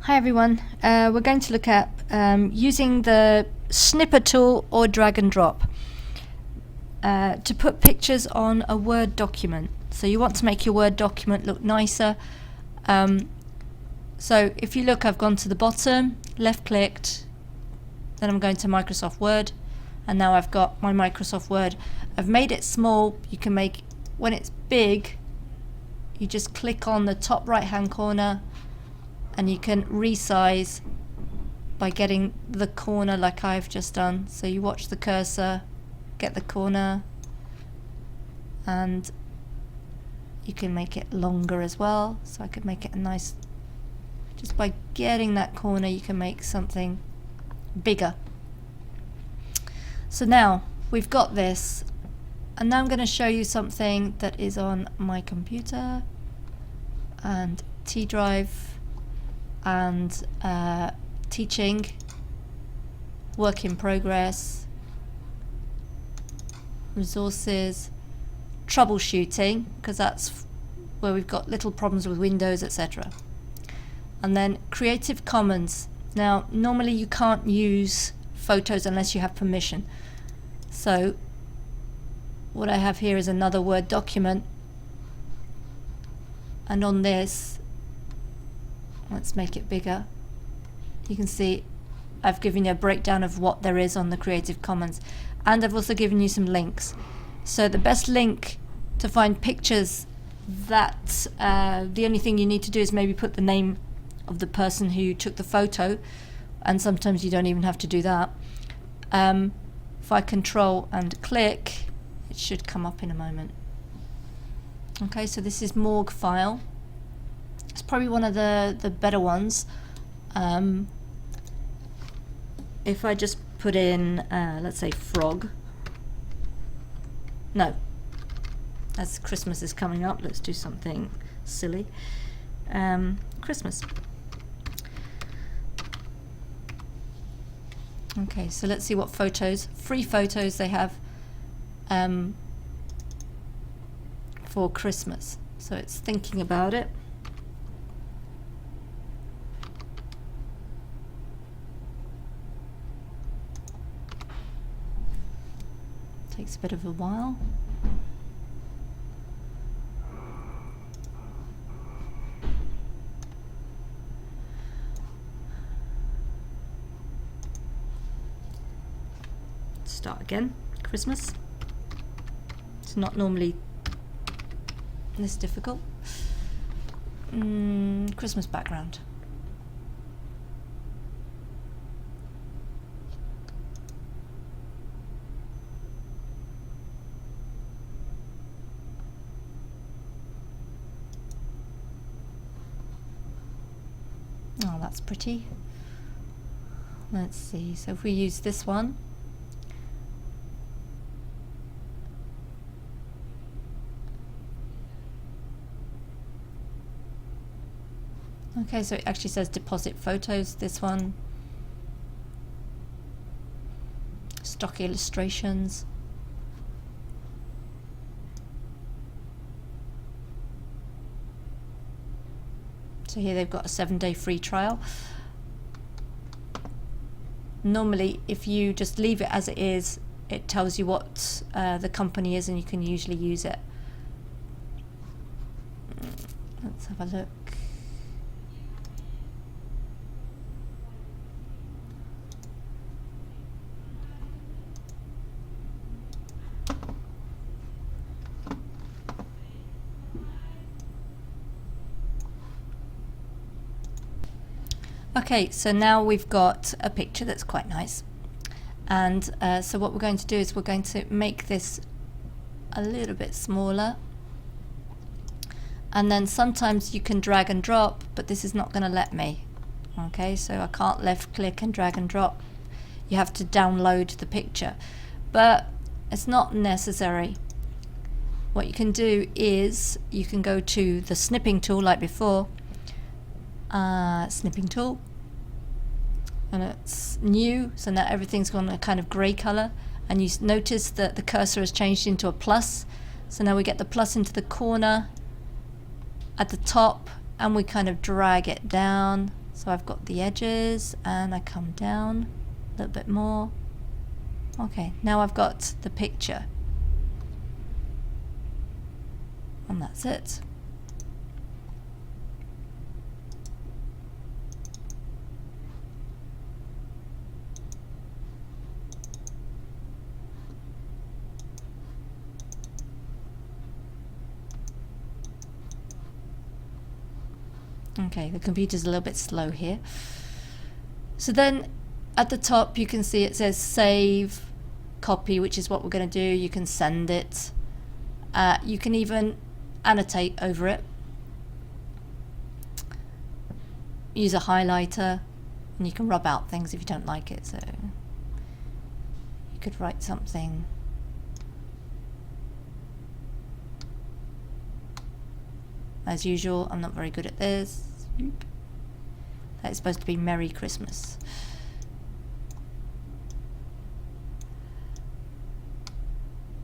Hi everyone, we're going to look at using the snipper tool or drag and drop to put pictures on a Word document. So you want to make your Word document look nicer. So if you look, I've gone to the bottom, left clicked, then I'm going to Microsoft Word, and now I've got my Microsoft Word. I've made it small. You can make, when it's big, you just click on the top right hand corner and you can resize by getting the corner like I've just done. So you watch the cursor, get the corner, and you can make it longer as well. So I could make it a nice, just by getting that corner you can make something bigger. So now we've got this, and now I'm going to show you something that is on my computer and T drive and teaching, work in progress, resources, troubleshooting, because that's where we've got little problems with Windows, etc. And then Creative Commons. Now normally you can't use photos unless you have permission. So what I have here is another Word document, and on this, let's make it bigger. You can see I've given you a breakdown of what there is on the Creative Commons, and I've also given you some links. So the best link to find pictures, that the only thing you need to do is maybe put the name of the person who took the photo, and sometimes you don't even have to do that. If I control and click, it should come up in a moment. Okay, so this is Morgue file. It's probably one of the better ones. If I just put in, let's say frog. No, as Christmas is coming up, let's do something silly. Christmas. Okay, so let's see what photos, free photos they have for Christmas. So it's thinking about it. Takes a bit of a while. Start again. Christmas. It's not normally this difficult. Christmas background. Oh, that's pretty. Let's see, so if we use this one, okay, so it actually says deposit photos, this one, stock illustrations. So here they've got a 7-day free trial. Normally, if you just leave it as it is, it tells you what the company is, and you can usually use it. Let's have a look. Okay, so now we've got a picture that's quite nice, and so what we're going to do is we're going to make this a little bit smaller, and then sometimes you can drag and drop, but this is not going to let me. Okay, so I can't left click and drag and drop. You have to download the picture, but it's not necessary. What you can do is you can go to the snipping tool like before, snipping tool, and it's new, so now everything's gone a kind of grey colour, and you notice that the cursor has changed into a plus. So now we get the plus into the corner at the top, and we kind of drag it down So I've got the edges and I come down a little bit more. Okay, now I've got the picture. And that's it. Okay, the computer's a little bit slow here. So then at the top you can see it says save, copy, which is what we're going to do. You can send it. You can even annotate over it. Use a highlighter, and you can rub out things if you don't like it. So you could write something. As usual, I'm not very good at this. That is supposed to be Merry Christmas.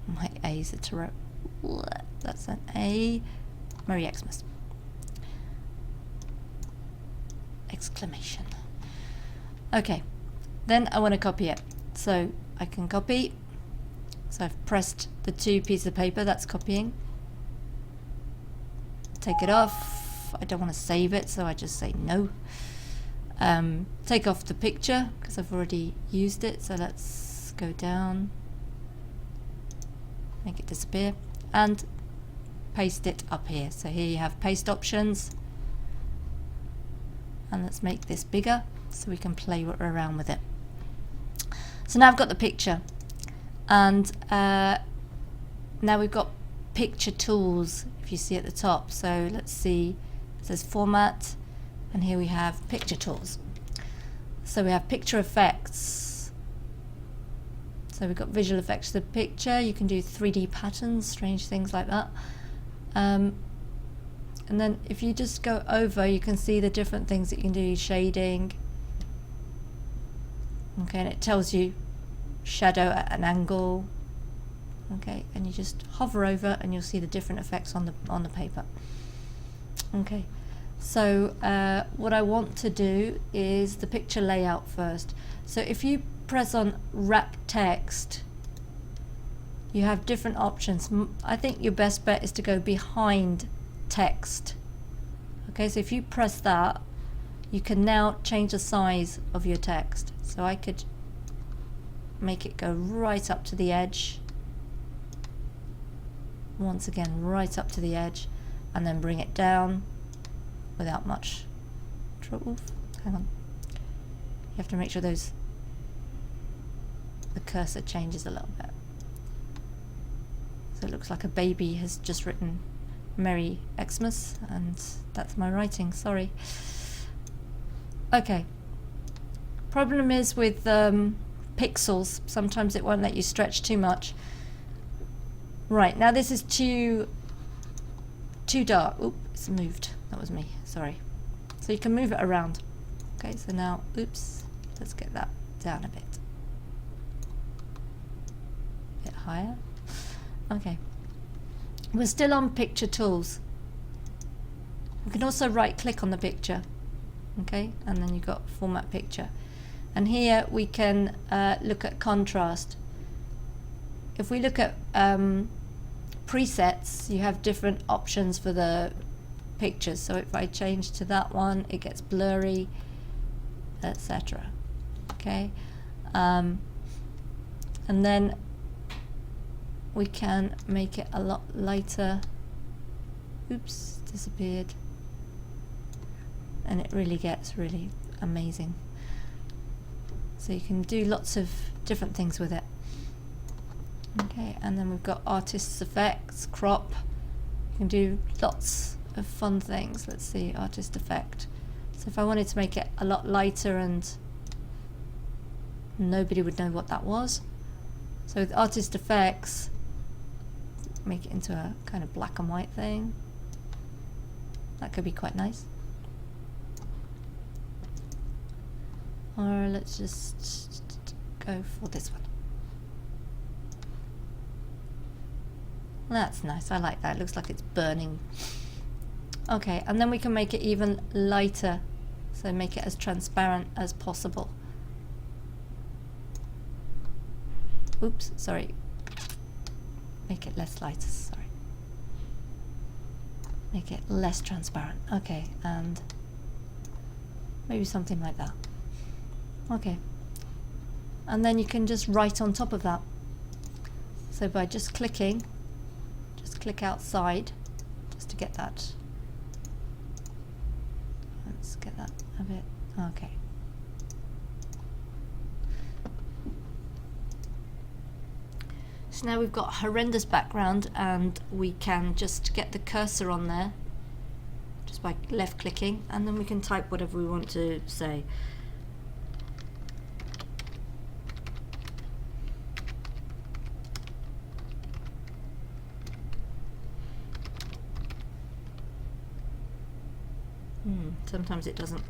My A's are terrible. That's an A. Merry Xmas. Exclamation. Okay, then I want to copy it. So I can copy. So I've pressed the 2 pieces of paper, that's copying. Take it off. I don't want to save it, so I just say no. Take off the picture because I've already used it, so let's go down, make it disappear, and paste it up here. So here you have paste options, and let's make this bigger so we can play around with it. So now I've got the picture, and now we've got picture tools, if you see at the top. So let's see, it says format, and here we have picture tools. So we have picture effects. So we've got visual effects to the picture. You can do 3D patterns, strange things like that. And then if you just go over, you can see the different things that you can do. Shading. Okay, and it tells you shadow at an angle. Okay, and you just hover over and you'll see the different effects on the paper. Okay, so what I want to do is the picture layout first. So if you press on wrap text, you have different options. I think your best bet is to go behind text. Okay, so if you press that, you can now change the size of your text. So I could make it go right up to the edge. Once again, right up to the edge, and then bring it down without much trouble. Hang on. You have to make sure the cursor changes a little bit. So it looks like a baby has just written Merry Xmas, and that's my writing, sorry. Okay. Problem is with pixels, sometimes it won't let you stretch too much. Right, now this is too dark. Oop, it's moved. That was me, sorry. So you can move it around. Okay, so now, oops, let's get that down a bit. A bit higher. Okay. We're still on picture tools. We can also right click on the picture. Okay, and then you've got format picture. And here we can look at contrast. If we look at presets, you have different options for the pictures. So if I change to that one, it gets blurry, etc. Okay, and then we can make it a lot lighter. Oops, disappeared. And it really gets really amazing. So you can do lots of different things with it. Okay, and then we've got artist's effects, crop. You can do lots of fun things. Let's see, artist effect. So if I wanted to make it a lot lighter and nobody would know what that was. So with artist effects, make it into a kind of black and white thing. That could be quite nice. Or let's just go for this one. That's nice, I like that. It looks like it's burning. Okay, and then we can make it even lighter. So So make it as transparent as possible. Oops, sorry. Make it less light, sorry. Make it less transparent. Okay, and maybe something like that. Okay. And then you can just write on top of that. So by just clicking, just click outside, just to get that. Let's get that a bit, okay. So now we've got horrendous background, and we can just get the cursor on there just by left clicking, and then we can type whatever we want to say. Sometimes it doesn't.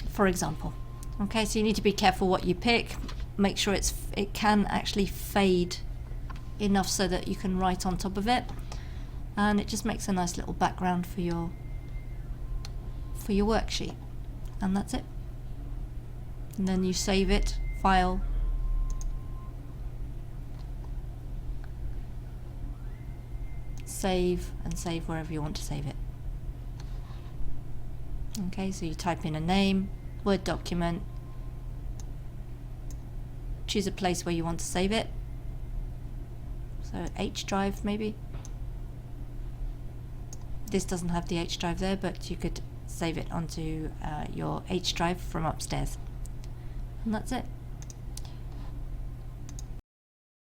For example. Okay, so you need to be careful what you pick. Make sure it can actually fade enough so that you can write on top of it, and it just makes a nice little background for your worksheet. And that's it. And then you save it, file, save, and save wherever you want to save it. Okay, so you type in a name, Word document, choose a place where you want to save it. So H drive maybe. This doesn't have the H drive there, but you could save it onto your H drive from upstairs. And that's it.